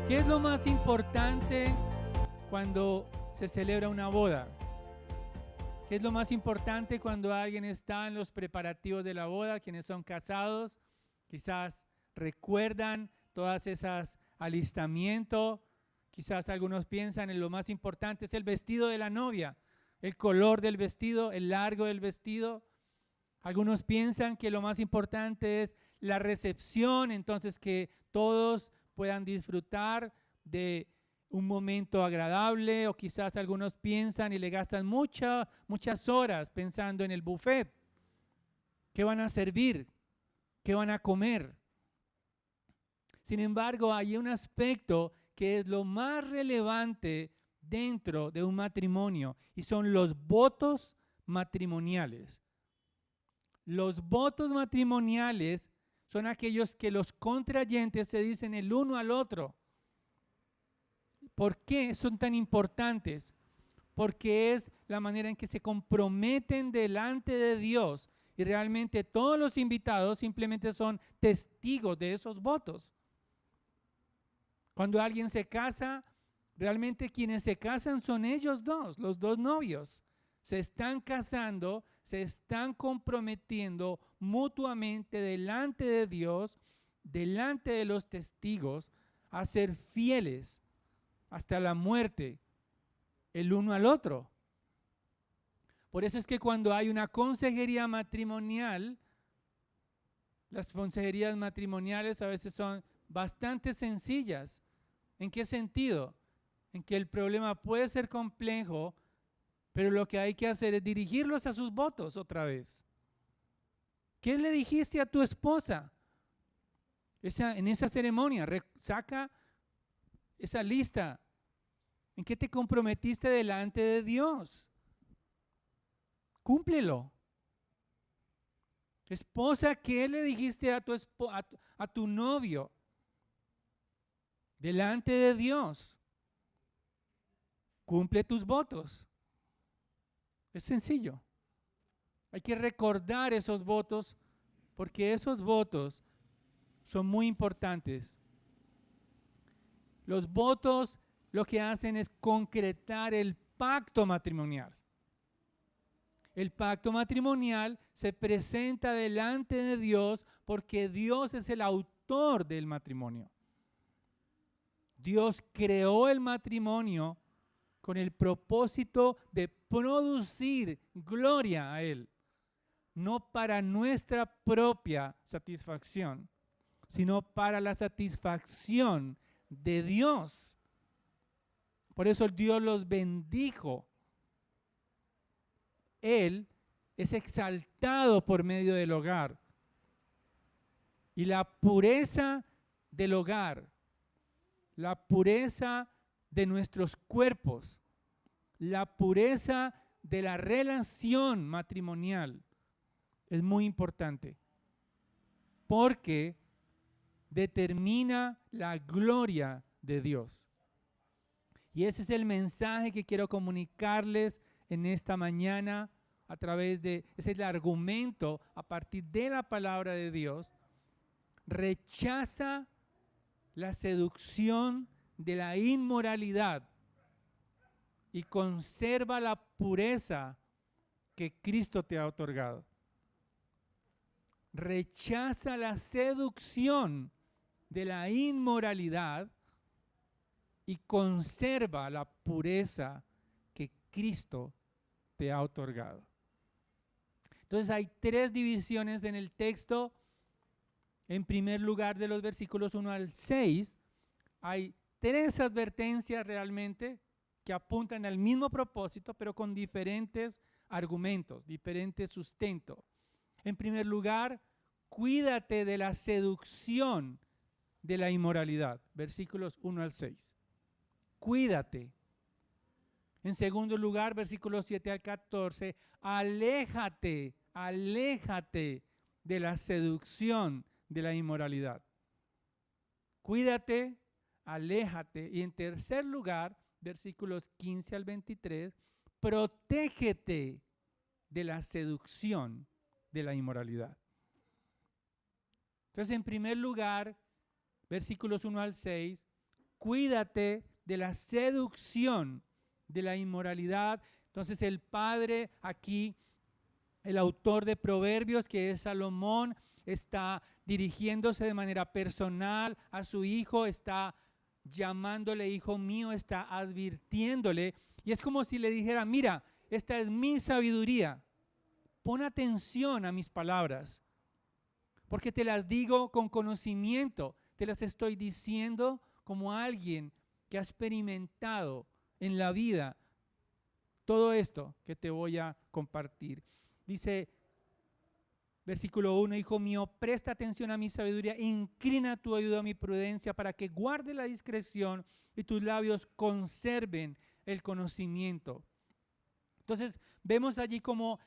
¿Qué es lo más importante cuando se celebra una boda? ¿Qué es lo más importante cuando alguien está en los preparativos de la boda? Quienes son casados quizás recuerdan todas esas alistamientos. Quizás algunos piensan en lo más importante es el vestido de la novia, el color del vestido, el largo del vestido. Algunos piensan que lo más importante es la recepción, entonces que todos puedan disfrutar de un momento agradable, o quizás algunos piensan y le gastan muchas horas pensando en el buffet. ¿Qué van a servir? ¿Qué van a comer? Sin embargo, hay un aspecto que es lo más relevante dentro de un matrimonio y son los votos matrimoniales. Los votos matrimoniales son aquellos que los contrayentes se dicen el uno al otro. ¿Por qué son tan importantes? Porque es la manera en que se comprometen delante de Dios y realmente todos los invitados simplemente son testigos de esos votos. Cuando alguien se casa, realmente quienes se casan son ellos dos, los dos novios. Se están casando, se están comprometiendo mutuamente delante de Dios, delante de los testigos, a ser fieles hasta la muerte el uno al otro. Por eso es que cuando hay una consejería matrimonial, las consejerías matrimoniales a veces son bastante sencillas. ¿En qué sentido? En que el problema puede ser complejo, pero lo que hay que hacer es dirigirlos a sus votos otra vez. ¿Qué le dijiste a tu esposa en esa ceremonia? Saca esa lista. ¿En qué te comprometiste delante de Dios? Cúmplelo. Esposa, ¿qué le dijiste a tu novio delante de Dios? Cumple tus votos. Es sencillo. Hay que recordar esos votos porque esos votos son muy importantes. Los votos lo que hacen es concretar el pacto matrimonial. El pacto matrimonial se presenta delante de Dios porque Dios es el autor del matrimonio. Dios creó el matrimonio con el propósito de producir gloria a Él, no para nuestra propia satisfacción, sino para la satisfacción de Dios. Por eso Dios los bendijo. Él es exaltado por medio del hogar. Y la pureza del hogar, la pureza de nuestros cuerpos, la pureza de la relación matrimonial es muy importante porque determina la gloria de Dios. Y ese es el mensaje que quiero comunicarles en esta mañana a través de, ese es el argumento a partir de la palabra de Dios. Rechaza la seducción de la inmoralidad y conserva la pureza que Cristo te ha otorgado. Rechaza la seducción de la inmoralidad y conserva la pureza que Cristo te ha otorgado. Entonces hay tres divisiones en el texto. En primer lugar, de los versículos 1 al 6, hay tres advertencias realmente que apuntan al mismo propósito, pero con diferentes argumentos, diferentes sustentos. En primer lugar, cuídate de la seducción de la inmoralidad, versículos 1 al 6. Cuídate. En segundo lugar, versículos 7 al 14, aléjate de la seducción de la inmoralidad. Cuídate, aléjate. Y en tercer lugar, versículos 15 al 23, protégete de la seducción de la inmoralidad. Entonces, en primer lugar, versículos 1 al 6, cuídate de la seducción, de la inmoralidad. Entonces el padre aquí, el autor de Proverbios, que es Salomón, está dirigiéndose de manera personal a su hijo, está llamándole hijo mío, está advirtiéndole, y es como si le dijera, mira, esta es mi sabiduría, pon atención a mis palabras, porque te las digo con conocimiento, te las estoy diciendo como alguien que ha experimentado en la vida todo esto que te voy a compartir. Dice, versículo 1, hijo mío, presta atención a mi sabiduría, inclina tu oído a mi prudencia para que guarde la discreción y tus labios conserven el conocimiento. Entonces, vemos allí como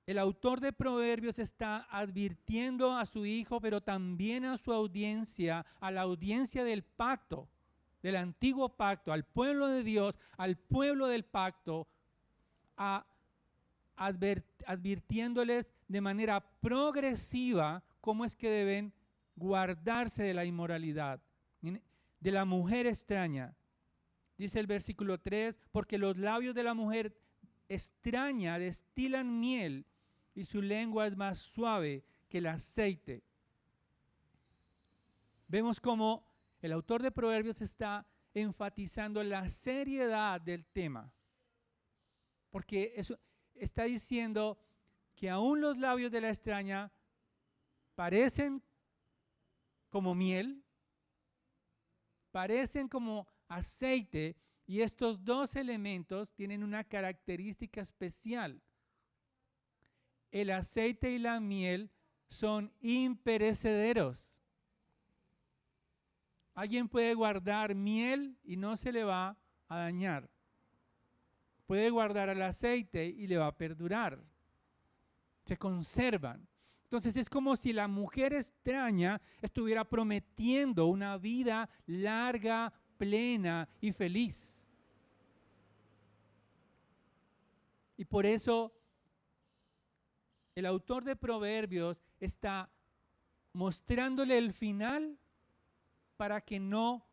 el autor de Proverbios está advirtiendo a su hijo, pero también a su audiencia, a la audiencia del pacto, del antiguo pacto, al pueblo de Dios, al pueblo del pacto, advirtiéndoles de manera progresiva cómo es que deben guardarse de la inmoralidad, de la mujer extraña. Dice el versículo 3, porque los labios de la mujer extraña destilan miel y su lengua es más suave que el aceite. Vemos cómo el autor de Proverbios está enfatizando la seriedad del tema, porque eso está diciendo que aún los labios de la extraña parecen como miel, parecen como aceite, y estos dos elementos tienen una característica especial. El aceite y la miel son imperecederos. Alguien puede guardar miel y no se le va a dañar. Puede guardar el aceite y le va a perdurar. Se conservan. Entonces es como si la mujer extraña estuviera prometiendo una vida larga, plena y feliz. Y por eso el autor de Proverbios está mostrándole el final para que no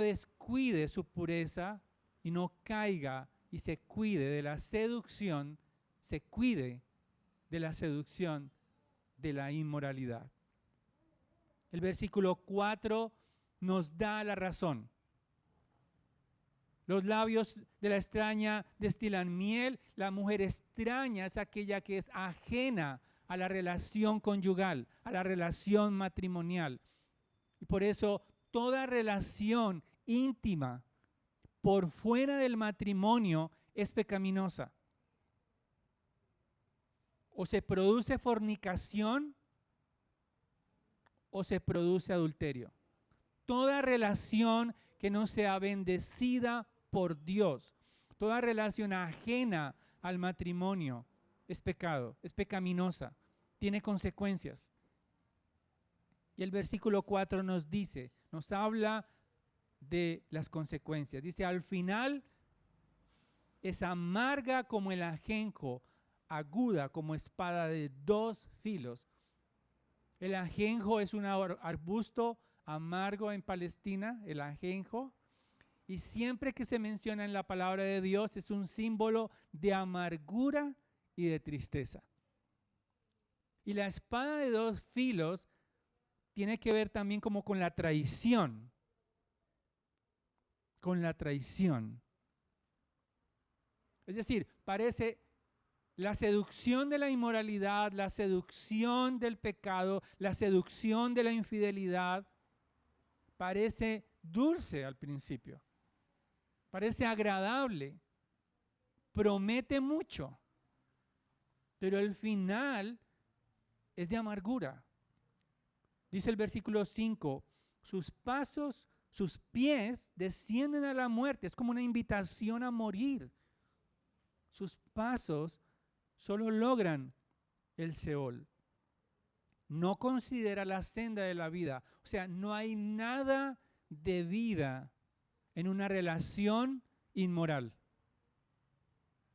descuide su pureza y no caiga y se cuide de la seducción, se cuide de la seducción de la inmoralidad. El versículo 4 nos da la razón. Los labios de la extraña destilan miel. La mujer extraña es aquella que es ajena a la relación conyugal, a la relación matrimonial. Y por eso toda relación íntima por fuera del matrimonio es pecaminosa. O se produce fornicación o se produce adulterio. Toda relación que no sea bendecida por Dios, toda relación ajena al matrimonio es pecado, es pecaminosa, tiene consecuencias. Y el versículo 4 nos dice, nos habla de las consecuencias. Dice, al final es amarga como el ajenjo, aguda como espada de dos filos. El ajenjo es un arbusto amargo en Palestina, el ajenjo, y siempre que se menciona en la palabra de Dios es un símbolo de amargura y de tristeza. Y la espada de dos filos tiene que ver también como con la traición. Con la traición. Es decir, parece la seducción de la inmoralidad, la seducción del pecado, la seducción de la infidelidad, parece dulce al principio, parece agradable, promete mucho, pero el final es de amargura. Dice el versículo 5, sus pasos, sus pies descienden a la muerte, es como una invitación a morir. Sus pasos solo logran el Seol. No considera la senda de la vida. O sea, no hay nada de vida en una relación inmoral.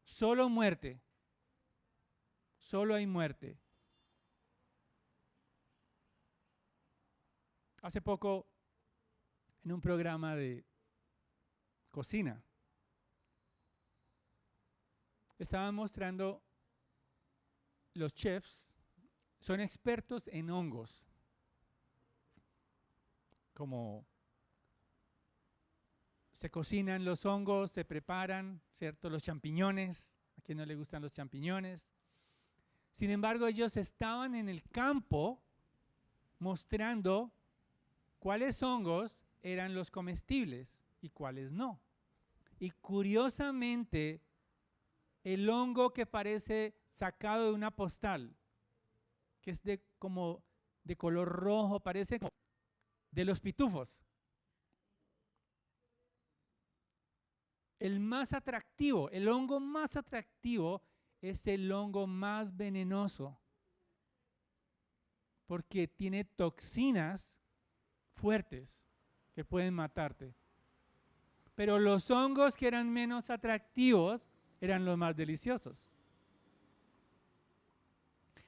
Solo muerte. Solo hay muerte. Hace poco, en un programa de cocina. Estaban mostrando, los chefs son expertos en hongos, como se cocinan los hongos, se preparan, ¿cierto? Los champiñones, a quien no le gustan los champiñones. Sin embargo, ellos estaban en el campo mostrando cuáles hongos eran los comestibles y cuáles no. Y curiosamente, el hongo que parece sacado de una postal, que es como de color rojo, parece como de los pitufos. El más atractivo, el hongo más atractivo es el hongo más venenoso, porque tiene toxinas fuertes que pueden matarte. Pero los hongos que eran menos atractivos eran los más deliciosos.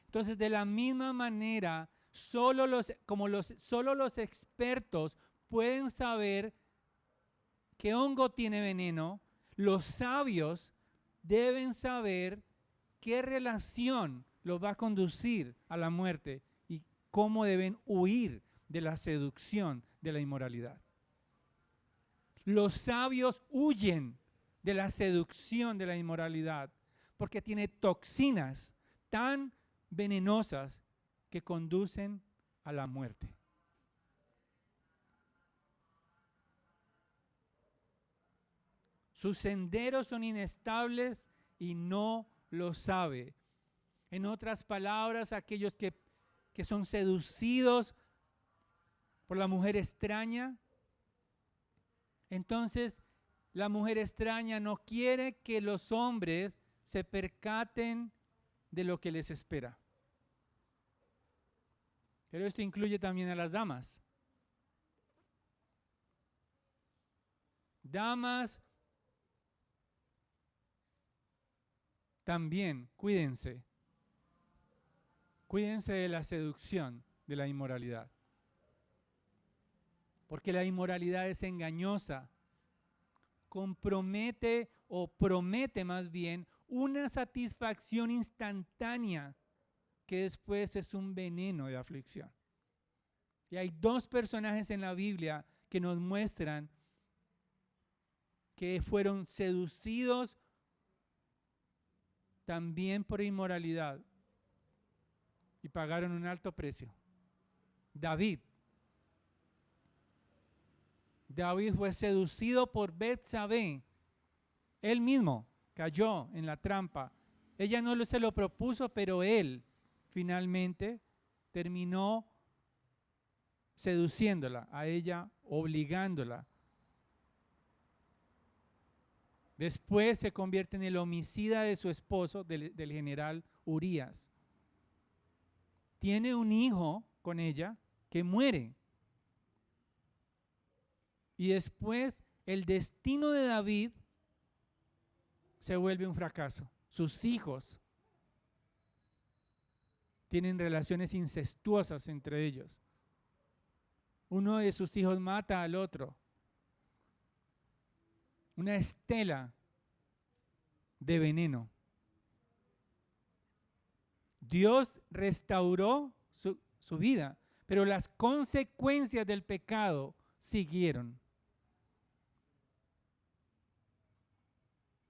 Entonces, de la misma manera, solo los expertos pueden saber qué hongo tiene veneno, los sabios deben saber qué relación los va a conducir a la muerte y cómo deben huir de la seducción de la inmoralidad. Los sabios huyen de la seducción de la inmoralidad porque tiene toxinas tan venenosas que conducen a la muerte. Sus senderos son inestables y no lo sabe. En otras palabras, aquellos que son seducidos por la mujer extraña, entonces la mujer extraña no quiere que los hombres se percaten de lo que les espera. Pero esto incluye también a las damas. Damas, también cuídense. Cuídense de la seducción de la inmoralidad. Porque la inmoralidad es engañosa. Compromete o promete más bien una satisfacción instantánea que después es un veneno de aflicción. Y hay dos personajes en la Biblia que nos muestran que fueron seducidos también por inmoralidad y pagaron un alto precio. David fue seducido por Betsabé. Él mismo cayó en la trampa. Ella no se lo propuso, pero él finalmente terminó seduciéndola a ella, obligándola. Después se convierte en el homicida de su esposo, del general Urías. Tiene un hijo con ella que muere. Y después el destino de David se vuelve un fracaso. Sus hijos tienen relaciones incestuosas entre ellos. Uno de sus hijos mata al otro. Una estela de veneno. Dios restauró su vida, pero las consecuencias del pecado siguieron.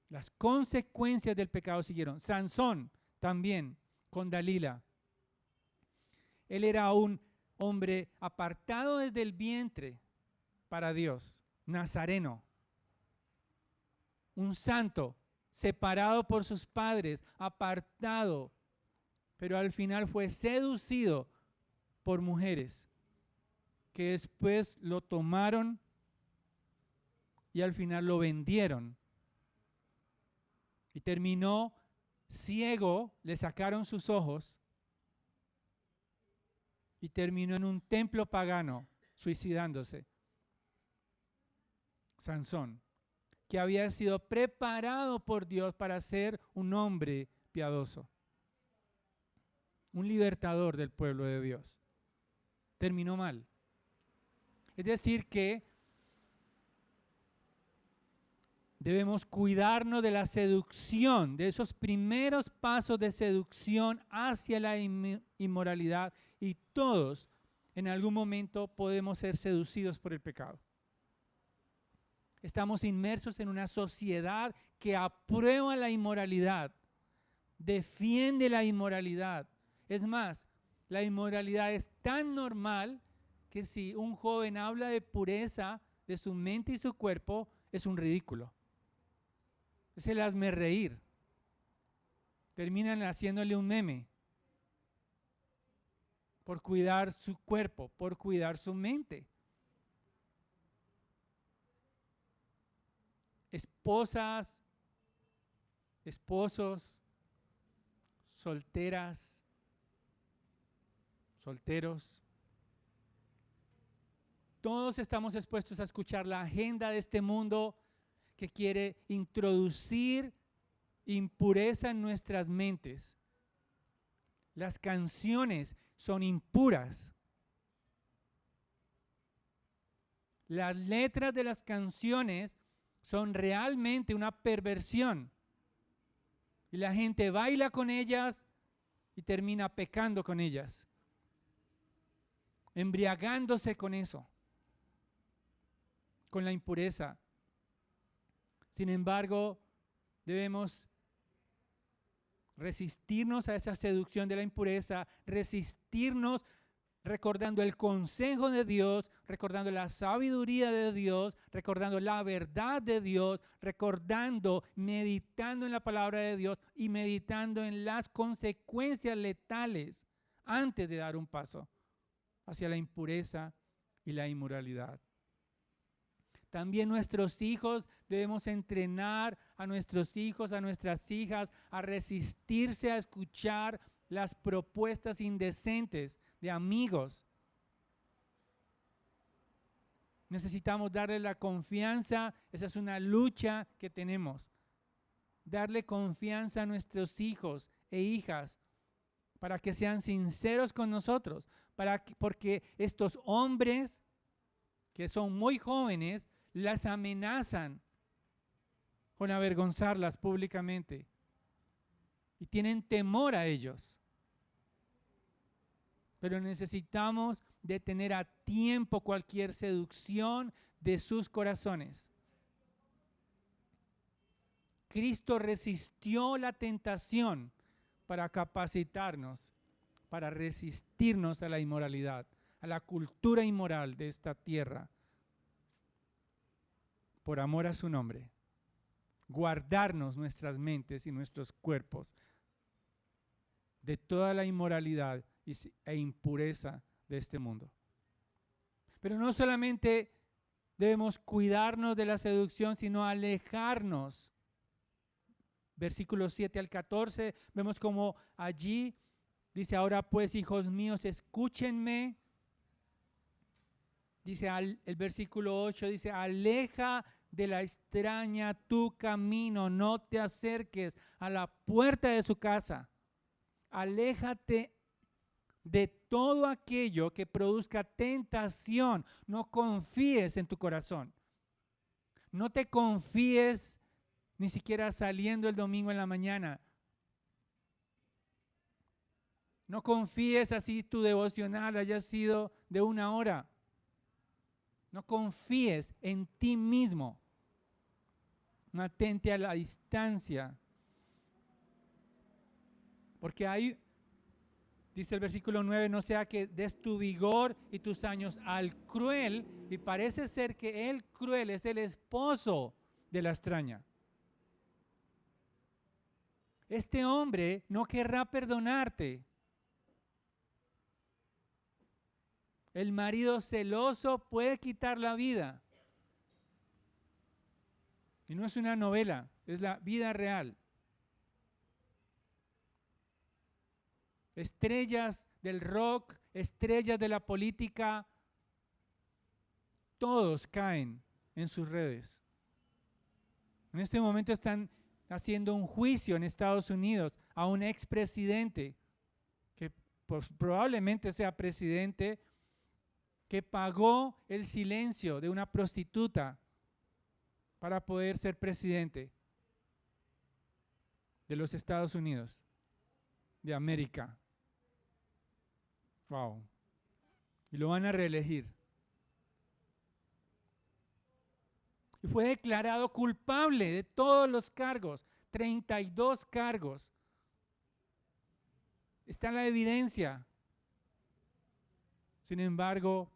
Las consecuencias del pecado siguieron. Sansón también con Dalila. Él era un hombre apartado desde el vientre para Dios, nazareno. Un santo, separado por sus padres, apartado, pero al final fue seducido por mujeres que después lo tomaron y al final lo vendieron. Y terminó ciego, le sacaron sus ojos y terminó en un templo pagano suicidándose. Sansón, que había sido preparado por Dios para ser un hombre piadoso, un libertador del pueblo de Dios. Terminó mal. Es decir que Debemos cuidarnos de la seducción, de esos primeros pasos de seducción hacia la inmoralidad, y todos en algún momento podemos ser seducidos por el pecado. Estamos inmersos en una sociedad que aprueba la inmoralidad, defiende la inmoralidad. Es más, la inmoralidad es tan normal que si un joven habla de pureza de su mente y su cuerpo, es un ridículo. Es el hazmerreír. Terminan haciéndole un meme por cuidar su cuerpo, por cuidar su mente. Esposas, esposos, solteras, solteros. Todos estamos expuestos a escuchar la agenda de este mundo que quiere introducir impureza en nuestras mentes. Las canciones son impuras. Las letras de las canciones son realmente una perversión. Y la gente baila con ellas y termina pecando con ellas, embriagándose con eso, con la impureza. Sin embargo, debemos resistirnos a esa seducción de la impureza, resistirnos recordando el consejo de Dios, recordando la sabiduría de Dios, recordando la verdad de Dios, recordando, meditando en la palabra de Dios y meditando en las consecuencias letales antes de dar un paso hacia la impureza y la inmoralidad. También nuestros hijos, debemos entrenar a nuestros hijos, a nuestras hijas, a resistirse a escuchar las propuestas indecentes de amigos. Necesitamos darle la confianza, esa es una lucha que tenemos. Darle confianza a nuestros hijos e hijas para que sean sinceros con nosotros, porque estos hombres que son muy jóvenes las amenazan con avergonzarlas públicamente y tienen temor a ellos. Pero necesitamos detener a tiempo cualquier seducción de sus corazones. Cristo resistió la tentación para capacitarnos, para resistirnos a la inmoralidad, a la cultura inmoral de esta tierra, por amor a su nombre. Guardarnos nuestras mentes y nuestros cuerpos de toda la inmoralidad e impureza de este mundo. Pero no solamente debemos cuidarnos de la seducción, sino alejarnos. Versículos 7 al 14, vemos como allí dice: ahora pues, hijos míos, escúchenme. Dice el versículo 8, dice: aleja de la extraña tu camino, no te acerques a la puerta de su casa. Aléjate de todo aquello que produzca tentación. No confíes en tu corazón. No te confíes ni siquiera saliendo el domingo en la mañana. No confíes así tu devocional haya sido de 1 hora. No confíes en ti mismo. Mantente a la distancia. Porque ahí dice el versículo 9, no sea que des tu vigor y tus años al cruel, y parece ser que el cruel es el esposo de la extraña. Este hombre no querrá perdonarte. El marido celoso puede quitar la vida. Y no es una novela, es la vida real. Estrellas del rock, estrellas de la política, todos caen en sus redes. En este momento están haciendo un juicio en Estados Unidos a un expresidente que pues, probablemente sea presidente, que pagó el silencio de una prostituta para poder ser presidente de los Estados Unidos, de América. Wow. Y lo van a reelegir. Y fue declarado culpable de todos los cargos, 32 cargos. Está la evidencia. Sin embargo,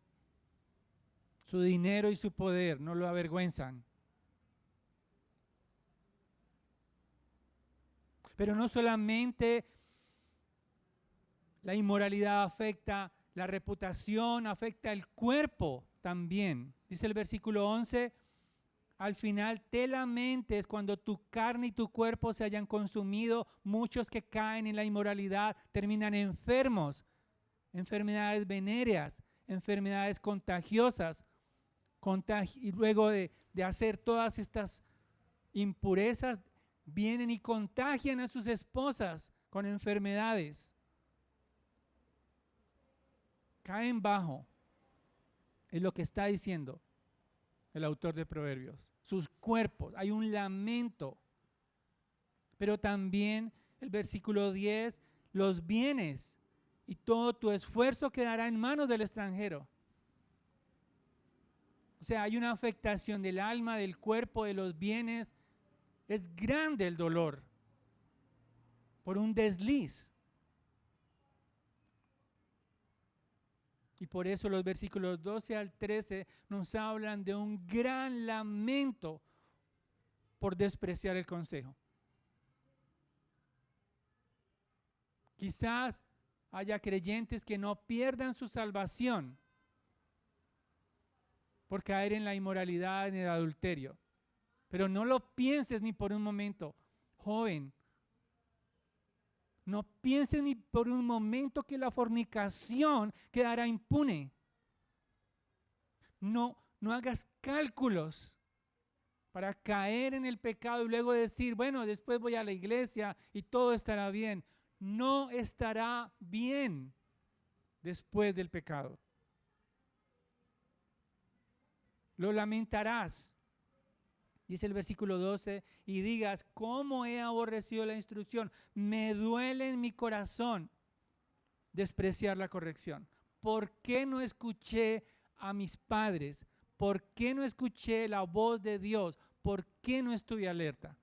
su dinero y su poder no lo avergüenzan. Pero no solamente la inmoralidad afecta la reputación, afecta el cuerpo también. Dice el versículo 11, al final te lamentes cuando tu carne y tu cuerpo se hayan consumido. Muchos que caen en la inmoralidad terminan enfermos, enfermedades venéreas, enfermedades contagiosas, y luego de hacer todas estas impurezas, vienen y contagian a sus esposas con enfermedades. Caen bajo, es lo que está diciendo el autor de Proverbios. Sus cuerpos, hay un lamento. Pero también el versículo 10, los bienes y todo tu esfuerzo quedará en manos del extranjero. O sea, hay una afectación del alma, del cuerpo, de los bienes. Es grande el dolor por un desliz. Y por eso los versículos 12 al 13 nos hablan de un gran lamento por despreciar el consejo. Quizás haya creyentes que no pierdan su salvación por caer en la inmoralidad, en el adulterio. Pero no lo pienses ni por un momento, joven. No pienses ni por un momento que la fornicación quedará impune. No hagas cálculos para caer en el pecado y luego decir, bueno, después voy a la iglesia y todo estará bien. No estará bien después del pecado. Lo lamentarás. Dice el versículo 12, y digas, ¿cómo he aborrecido la instrucción? Me duele en mi corazón despreciar la corrección. ¿Por qué no escuché a mis padres? ¿Por qué no escuché la voz de Dios? ¿Por qué no estuve alerta?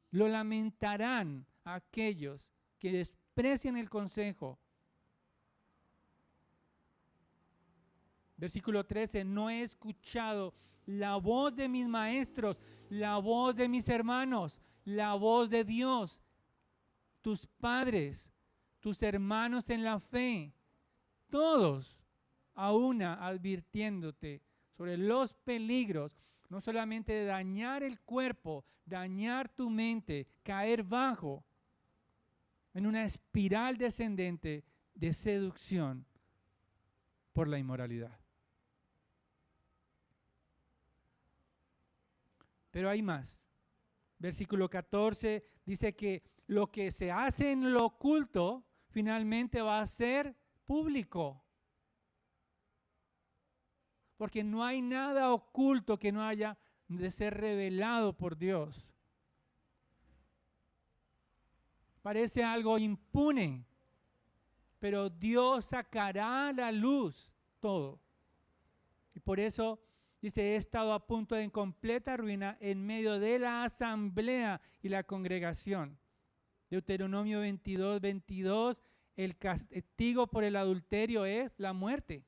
Lo lamentarán aquellos que desprecian el consejo. Versículo 13, no he escuchado la voz de mis maestros, la voz de mis hermanos, la voz de Dios, tus padres, tus hermanos en la fe, todos a una advirtiéndote sobre los peligros, no solamente de dañar el cuerpo, dañar tu mente, caer bajo en una espiral descendente de seducción por la inmoralidad. Pero hay más. Versículo 14 dice que lo que se hace en lo oculto finalmente va a ser público. Porque no hay nada oculto que no haya de ser revelado por Dios. Parece algo impune, pero Dios sacará a la luz todo. Y por eso dice, he estado a punto de completa ruina en medio de la asamblea y la congregación. Deuteronomio 22, 22, el castigo por el adulterio es la muerte.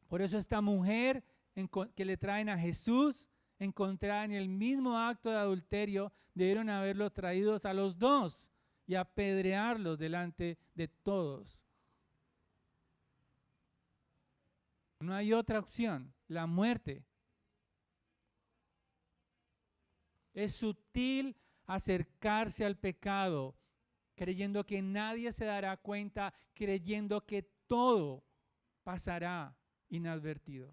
Por eso esta mujer que le traen a Jesús, encontrada en el mismo acto de adulterio, debieron haberlos traídos a los dos y apedrearlos delante de todos. No hay otra opción, la muerte. Es sutil acercarse al pecado, creyendo que nadie se dará cuenta, creyendo que todo pasará inadvertido.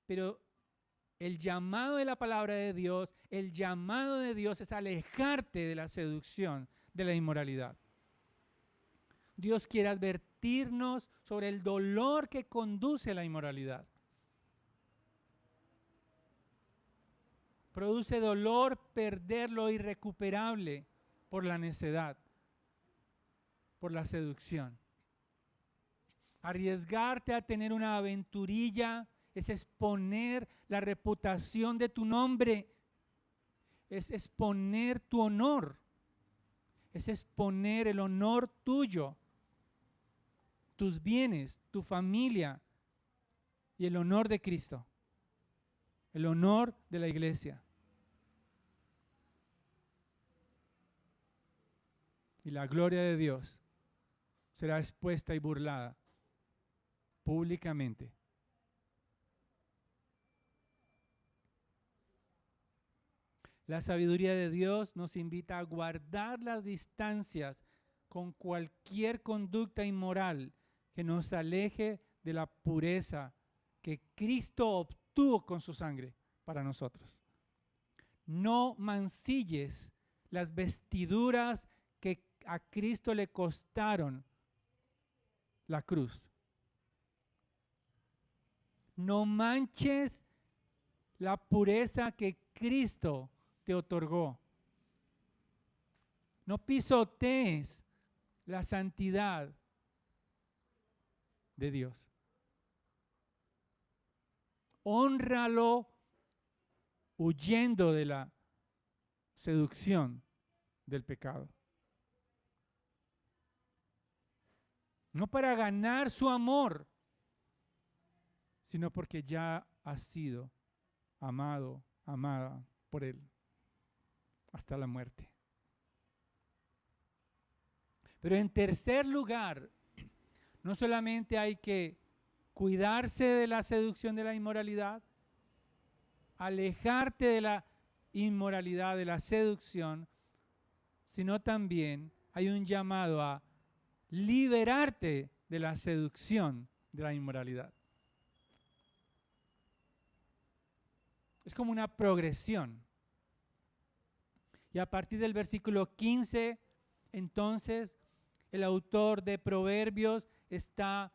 Pero el llamado de la palabra de Dios, el llamado de Dios es alejarte de la seducción de la inmoralidad. Dios quiere advertirnos sobre el dolor que conduce a la inmoralidad. Produce dolor perder lo irrecuperable por la necedad, por la seducción. Arriesgarte a tener una aventurilla es exponer la reputación de tu nombre, es exponer tu honor, es exponer el honor tuyo, tus bienes, tu familia y el honor de Cristo, el honor de la iglesia. Y la gloria de Dios será expuesta y burlada públicamente. La sabiduría de Dios nos invita a guardar las distancias con cualquier conducta inmoral que nos aleje de la pureza que Cristo obtuvo con su sangre para nosotros. No mancilles las vestiduras que a Cristo le costaron la cruz. No manches la pureza que Cristo te otorgó. No pisotees la santidad de Dios. Hónralo huyendo de la seducción del pecado. No para ganar su amor, sino porque ya has sido amado, amada por Él hasta la muerte. Pero en tercer lugar, no solamente hay que cuidarse de la seducción de la inmoralidad, alejarte de la inmoralidad, de la seducción, sino también hay un llamado a liberarte de la seducción de la inmoralidad. Es como una progresión. Y a partir del versículo 15, entonces, el autor de Proverbios está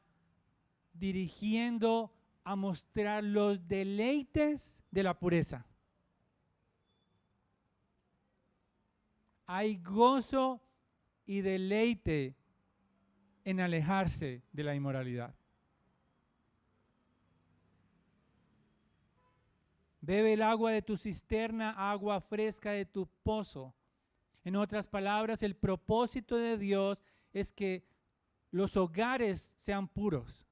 dirigiendo a mostrar los deleites de la pureza. Hay gozo y deleite en alejarse de la inmoralidad. Bebe el agua de tu cisterna, agua fresca de tu pozo. En otras palabras, el propósito de Dios es que los hogares sean puros.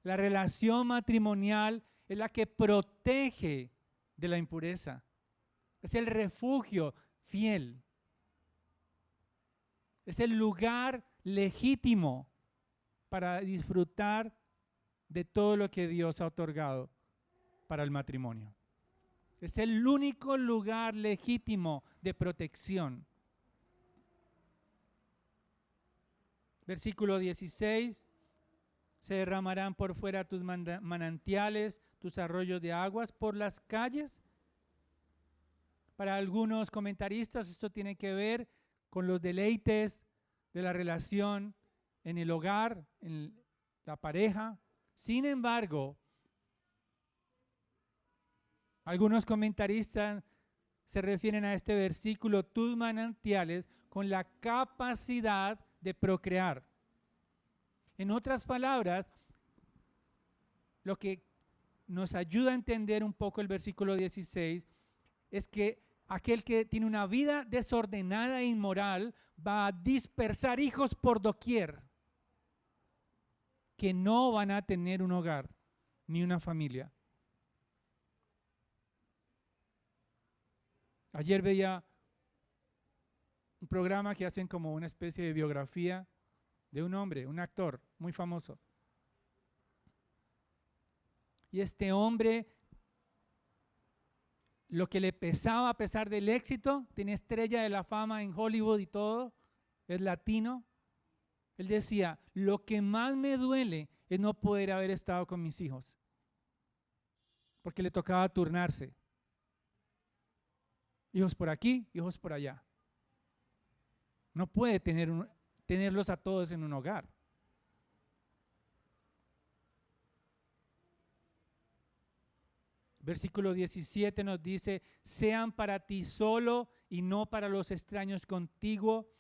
La relación matrimonial es la que protege de la impureza. Es el refugio fiel. Es el lugar legítimo para disfrutar de todo lo que Dios ha otorgado para el matrimonio. Es el único lugar legítimo de protección. Versículo 16. Se derramarán por fuera tus manantiales, tus arroyos de aguas por las calles. Para algunos comentaristas esto tiene que ver con los deleites de la relación en el hogar, en la pareja. Sin embargo, algunos comentaristas se refieren a este versículo, tus manantiales, con la capacidad de procrear. En otras palabras, lo que nos ayuda a entender un poco el versículo 16 es que aquel que tiene una vida desordenada e inmoral va a dispersar hijos por doquier, que no van a tener un hogar ni una familia. Ayer veía un programa que hacen como una especie de biografía de un hombre, un actor muy famoso. Y este hombre, lo que le pesaba a pesar del éxito, tiene estrella de la fama en Hollywood y todo, es latino. Él decía, lo que más me duele es no poder haber estado con mis hijos, porque le tocaba turnarse. Hijos por aquí, hijos por allá. No puede tenerlos a todos en un hogar. Versículo 17 nos dice, sean para ti solo y no para los extraños contigo.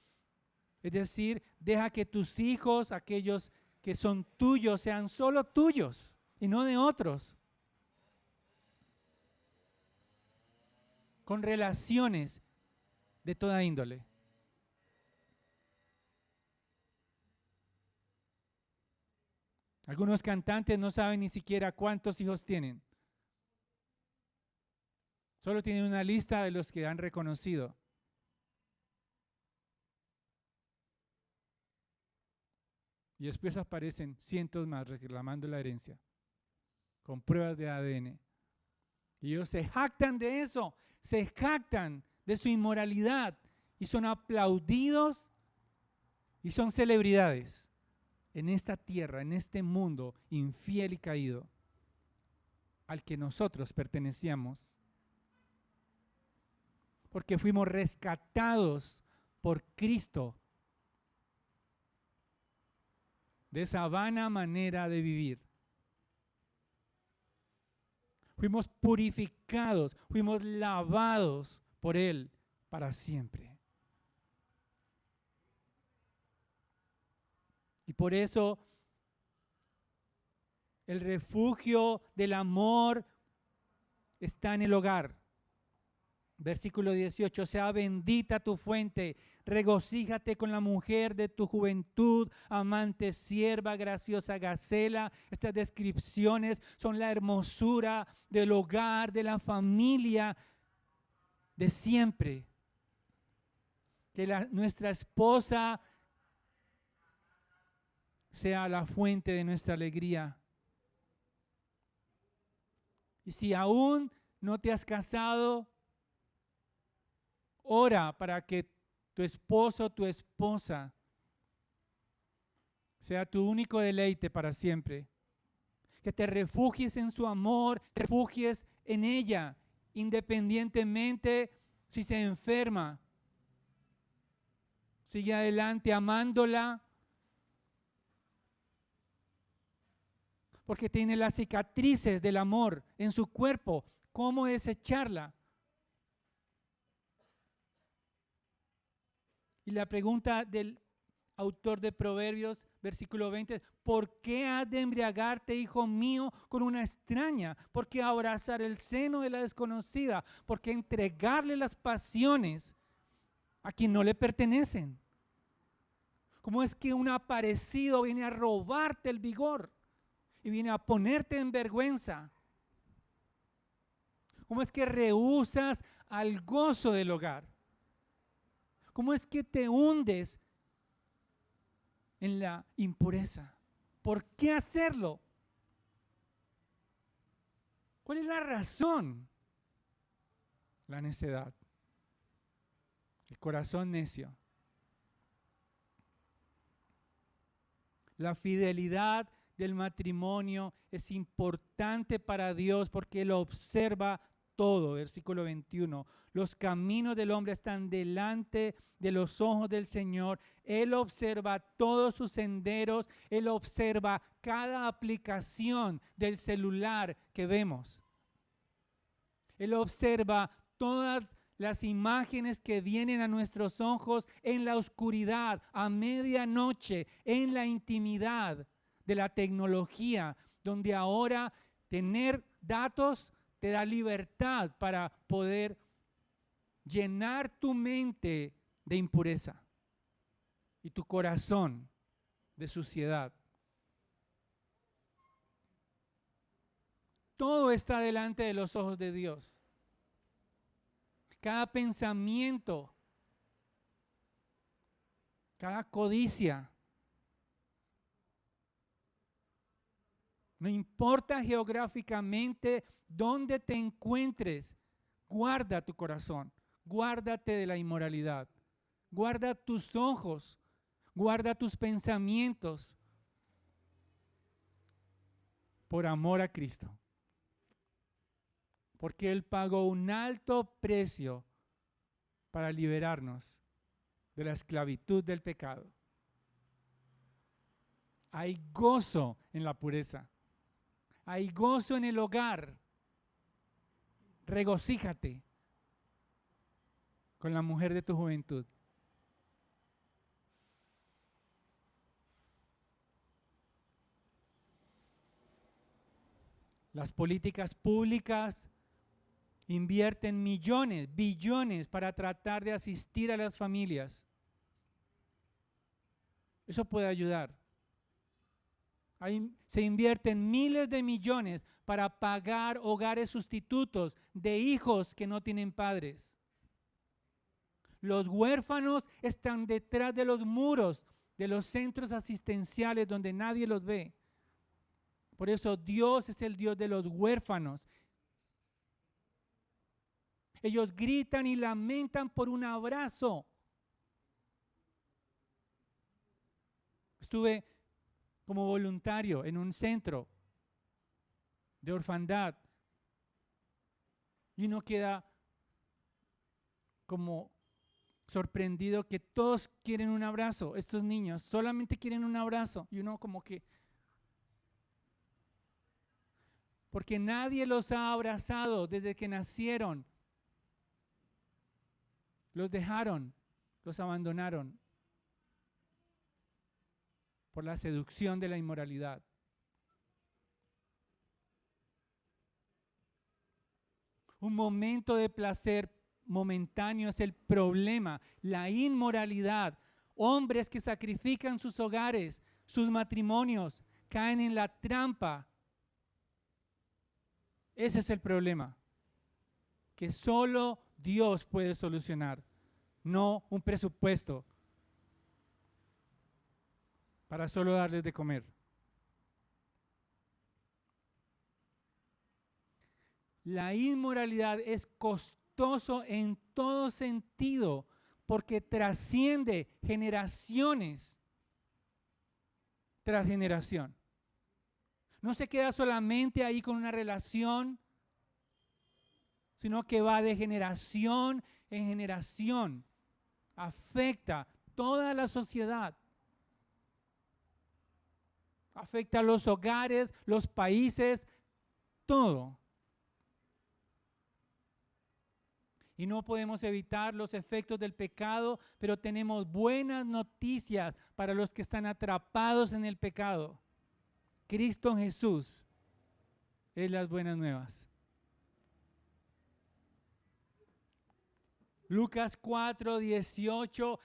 Es decir, deja que tus hijos, aquellos que son tuyos, sean solo tuyos y no de otros. Con relaciones de toda índole. Algunos cantantes no saben ni siquiera cuántos hijos tienen. Solo tienen una lista de los que han reconocido. Y después aparecen cientos más reclamando la herencia, con pruebas de ADN. Y ellos se jactan de eso, se jactan de su inmoralidad y son aplaudidos y son celebridades en esta tierra, en este mundo infiel y caído al que nosotros pertenecíamos. Porque fuimos rescatados por Cristo de esa vana manera de vivir. Fuimos purificados, fuimos lavados por Él para siempre. Y por eso el refugio del amor está en el hogar. Versículo 18, sea bendita tu fuente, regocíjate con la mujer de tu juventud, amante, sierva, graciosa gacela. Estas descripciones son la hermosura del hogar, de la familia de siempre. Que nuestra esposa sea la fuente de nuestra alegría. Y si aún no te has casado, ora para que tu esposo o tu esposa sea tu único deleite para siempre. Que te refugies en su amor, te refugies en ella, independientemente si se enferma. Sigue adelante amándola, porque tiene las cicatrices del amor en su cuerpo. ¿Cómo desecharla? Y la pregunta del autor de Proverbios, versículo 20, ¿por qué has de embriagarte, hijo mío, con una extraña? ¿Por qué abrazar el seno de la desconocida? ¿Por qué entregarle las pasiones a quien no le pertenecen? ¿Cómo es que un aparecido viene a robarte el vigor y viene a ponerte en vergüenza? ¿Cómo es que rehusas al gozo del hogar? ¿Cómo es que te hundes en la impureza? ¿Por qué hacerlo? ¿Cuál es la razón? La necedad, el corazón necio. La fidelidad del matrimonio es importante para Dios porque Él observa todo. Versículo 21. Los caminos del hombre están delante de los ojos del Señor. Él observa todos sus senderos. Él observa cada aplicación del celular que vemos. Él observa todas las imágenes que vienen a nuestros ojos en la oscuridad, a medianoche, en la intimidad de la tecnología, donde ahora tener datos te da libertad para poder llenar tu mente de impureza y tu corazón de suciedad. Todo está delante de los ojos de Dios. Cada pensamiento, cada codicia, no importa geográficamente dónde te encuentres, guarda tu corazón, guárdate de la inmoralidad, guarda tus ojos, guarda tus pensamientos por amor a Cristo. Porque Él pagó un alto precio para liberarnos de la esclavitud del pecado. Hay gozo en la pureza. Hay gozo en el hogar. Regocíjate con la mujer de tu juventud. Las políticas públicas invierten millones, billones para tratar de asistir a las familias. Eso puede ayudar. Ahí se invierten miles de millones para pagar hogares sustitutos de hijos que no tienen padres. Los huérfanos están detrás de los muros de los centros asistenciales donde nadie los ve. Por eso Dios es el Dios de los huérfanos. Ellos gritan y lamentan por un abrazo. Estuve como voluntario en un centro de orfandad y uno queda como sorprendido que todos quieren un abrazo. Estos niños solamente quieren un abrazo y uno como que, porque nadie los ha abrazado desde que nacieron. Los dejaron, los abandonaron por la seducción de la inmoralidad. Un momento de placer momentáneo es el problema, la inmoralidad. Hombres que sacrifican sus hogares, sus matrimonios, caen en la trampa. Ese es el problema, que solo Dios puede solucionar, no un presupuesto para solo darles de comer. La inmoralidad es costoso en todo sentido porque trasciende generaciones tras generación. No se queda solamente ahí con una relación, sino que va de generación en generación. Afecta toda la sociedad. Afecta a los hogares, los países, todo. Y no podemos evitar los efectos del pecado, pero tenemos buenas noticias para los que están atrapados en el pecado. Cristo Jesús es las buenas nuevas. Lucas 4:18,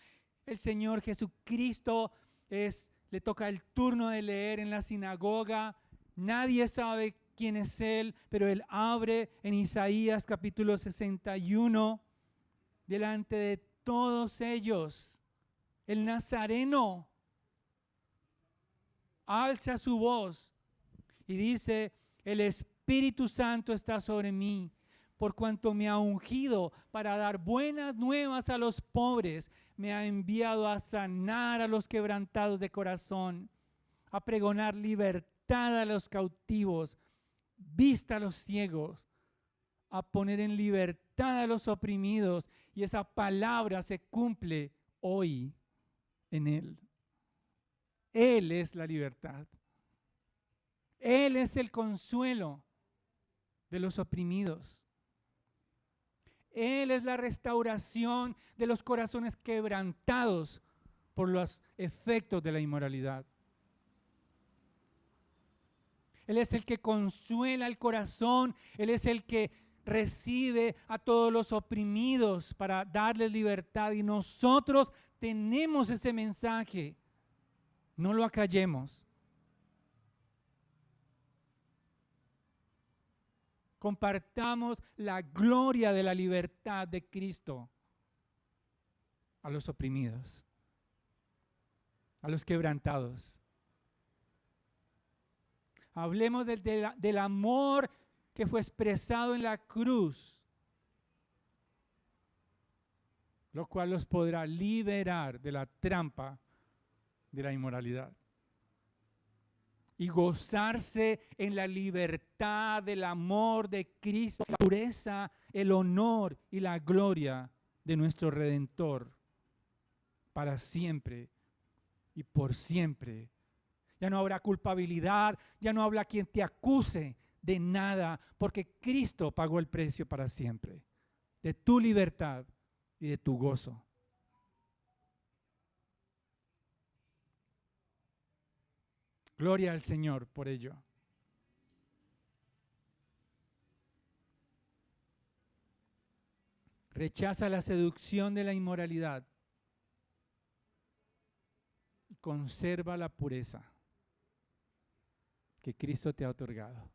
el Señor Jesucristo le toca el turno de leer en la sinagoga. Nadie sabe quién es Él, pero Él abre en Isaías capítulo 61, delante de todos ellos. El Nazareno alza su voz y dice: el Espíritu Santo está sobre mí, por cuanto me ha ungido para dar buenas nuevas a los pobres, me ha enviado a sanar a los quebrantados de corazón, a pregonar libertad a los cautivos, vista a los ciegos, a poner en libertad a los oprimidos. Y esa palabra se cumple hoy en Él. Él es la libertad. Él es el consuelo de los oprimidos. Él es la restauración de los corazones quebrantados por los efectos de la inmoralidad. Él es el que consuela el corazón. Él es el que recibe a todos los oprimidos para darles libertad. Y nosotros tenemos ese mensaje. No lo acallemos. Compartamos la gloria de la libertad de Cristo a los oprimidos, a los quebrantados. Hablemos del amor que fue expresado en la cruz, lo cual los podrá liberar de la trampa de la inmoralidad y gozarse en la libertad del amor de Cristo, la pureza, el honor y la gloria de nuestro Redentor. para siempre y por siempre. Ya no habrá culpabilidad, ya no habrá quien te acuse de nada, porque Cristo pagó el precio para siempre, de tu libertad y de tu gozo. Gloria al Señor por ello. Rechaza la seducción de la inmoralidad y conserva la pureza que Cristo te ha otorgado.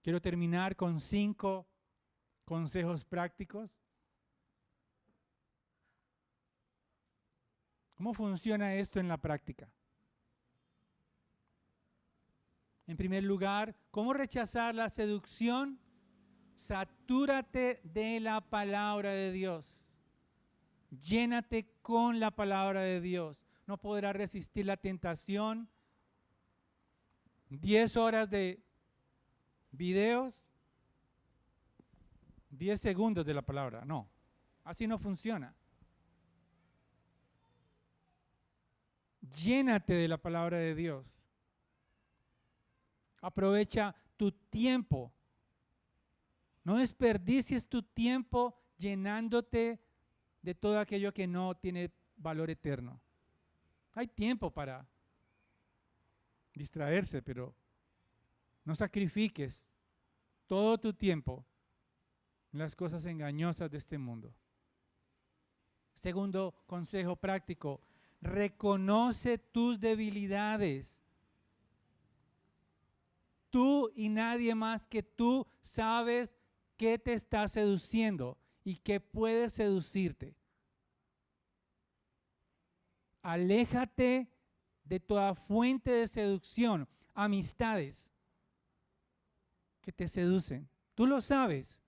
Quiero terminar con 5 consejos prácticos. ¿Cómo funciona esto en la práctica? En primer lugar, ¿cómo rechazar la seducción? Satúrate de la palabra de Dios. Llénate con la palabra de Dios. No podrás resistir la tentación. 10 horas de videos, 10 segundos de la palabra. No, así no funciona. Llénate de la palabra de Dios. Aprovecha tu tiempo. No desperdicies tu tiempo llenándote de todo aquello que no tiene valor eterno. Hay tiempo para distraerse, pero no sacrifiques todo tu tiempo en las cosas engañosas de este mundo. Segundo consejo práctico, reconoce tus debilidades. Tú y nadie más que tú sabes qué te está seduciendo y qué puede seducirte. Aléjate de toda fuente de seducción, amistades que te seducen. Tú lo sabes.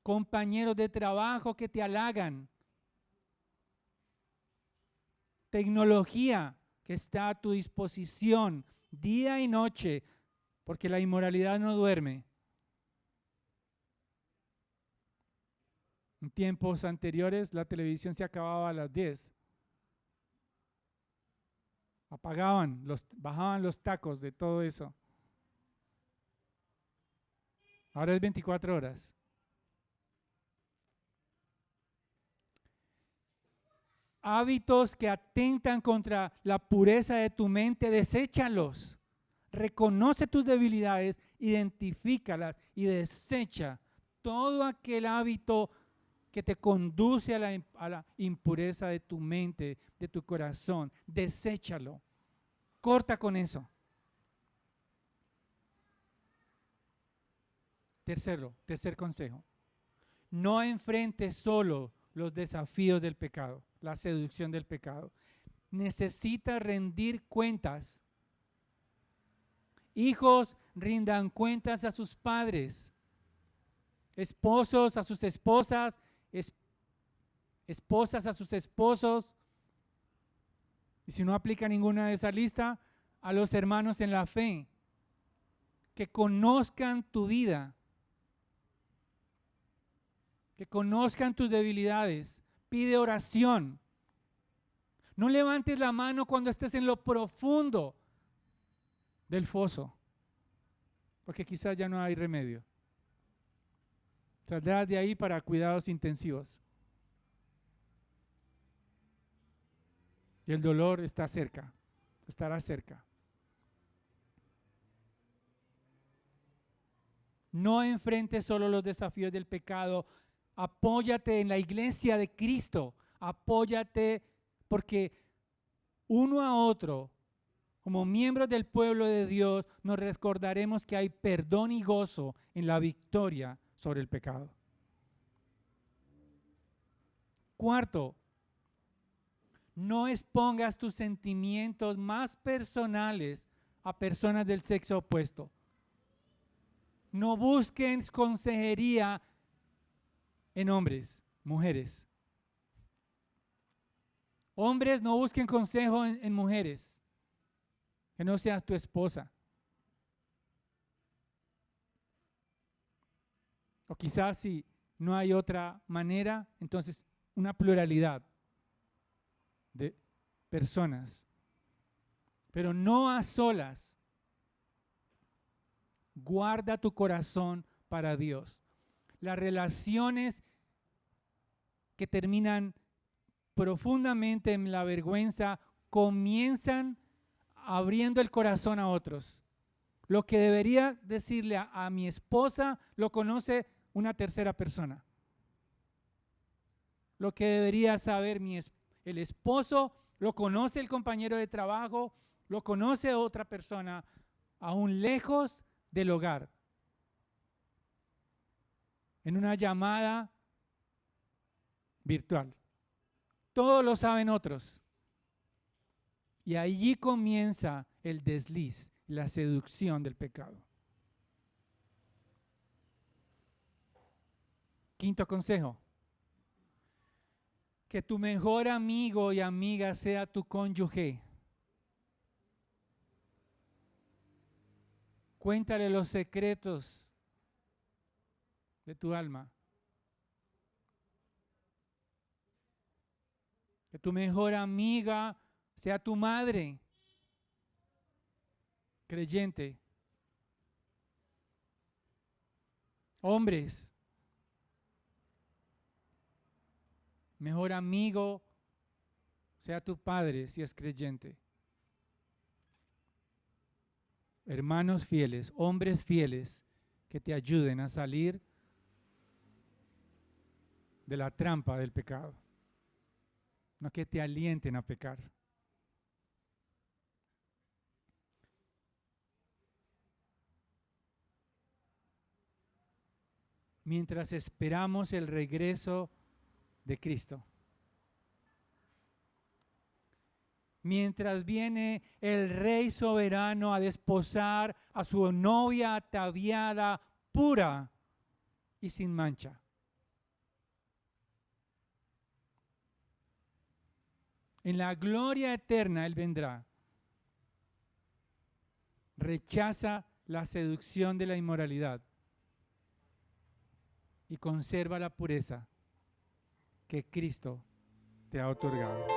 Compañeros de trabajo que te halagan. Tecnología que está a tu disposición día y noche, porque la inmoralidad no duerme. En tiempos anteriores la televisión se acababa a las 10. Bajaban los tacos de todo eso. Ahora es 24 horas. Hábitos que atentan contra la pureza de tu mente, deséchalos. Reconoce tus debilidades, identifícalas y desecha todo aquel hábito que te conduce a la impureza de tu mente, de tu corazón. Deséchalo. Corta con eso. Tercer consejo. No enfrentes solo los desafíos del pecado, la seducción del pecado. Necesitas rendir cuentas. Hijos, rindan cuentas a sus padres. Esposos a sus esposas, esposas a sus esposos. Y si no aplica ninguna de esa lista, a los hermanos en la fe. Que conozcan tu vida. Que conozcan tus debilidades. Pide oración. No levantes la mano cuando estés en lo profundo del foso, porque quizás ya no hay remedio. Saldrás de ahí para cuidados intensivos. Y el dolor está cerca, estará cerca. No enfrentes solo los desafíos del pecado. Apóyate en la iglesia de Cristo. Apóyate porque uno a otro, como miembros del pueblo de Dios, nos recordaremos que hay perdón y gozo en la victoria sobre el pecado. Cuarto, no expongas tus sentimientos más personales a personas del sexo opuesto. No busquen consejería en hombres, mujeres. Hombres, no busquen consejo en mujeres, que no sea tu esposa. O quizás si no hay otra manera, entonces una pluralidad de personas, pero no a solas. Guarda tu corazón para Dios. Las relaciones que terminan profundamente en la vergüenza comienzan abriendo el corazón a otros. Lo que debería decirle a mi esposa lo conoce una tercera persona. Lo que debería saber el esposo lo conoce el compañero de trabajo, lo conoce otra persona aún lejos del hogar. En una llamada virtual. Todo lo saben otros. Y allí comienza el desliz, la seducción del pecado. Quinto consejo. Que tu mejor amigo y amiga sea tu cónyuge. Cuéntale los secretos de tu alma. Que tu mejor amiga sea tu madre, creyente. Hombres, mejor amigo sea tu padre si es creyente. Hermanos fieles, hombres fieles que te ayuden a salir de la trampa del pecado, no que te alienten a pecar. Mientras esperamos el regreso de Cristo. Mientras viene el Rey soberano a desposar a su novia ataviada, pura y sin mancha. En la gloria eterna Él vendrá. Rechaza la seducción de la inmoralidad y conserva la pureza que Cristo te ha otorgado.